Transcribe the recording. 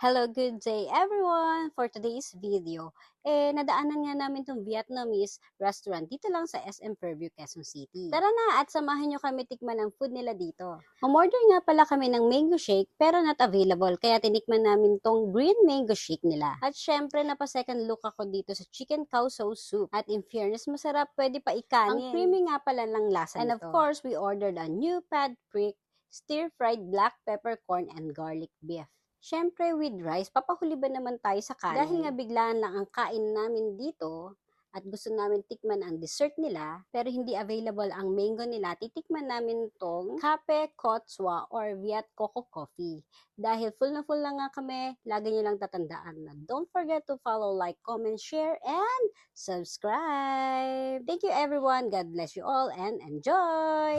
Hello, good day everyone! For today's video, nadaanan nga namin itong Vietnamese restaurant dito lang sa SM Fairview, Quezon City. Tara na at samahan nyo kami tikman ang food nila dito. Umorder nga pala kami ng mango shake pero not available kaya tinikman namin tong green mango shake nila. At syempre napa-second look ako dito sa chicken cow soup. At in fairness masarap, pwede pa ikanin. Ang creamy nga pala ng lasa nito. And of course, we ordered a new pad prick, stir-fried black peppercorn and garlic beef. Siyempre with rice, papahuli ba naman tayo sa kanin? Dahil nga biglaan lang ang kain namin dito at gusto namin tikman ang dessert nila, pero hindi available ang mango nila, titikman namin tong Kape Kotswa or Viet Coco Coffee. Dahil full na nga kami, lagi nyo lang tatandaan na don't forget to follow, like, comment, share, and subscribe! Thank you everyone, God bless you all, and enjoy!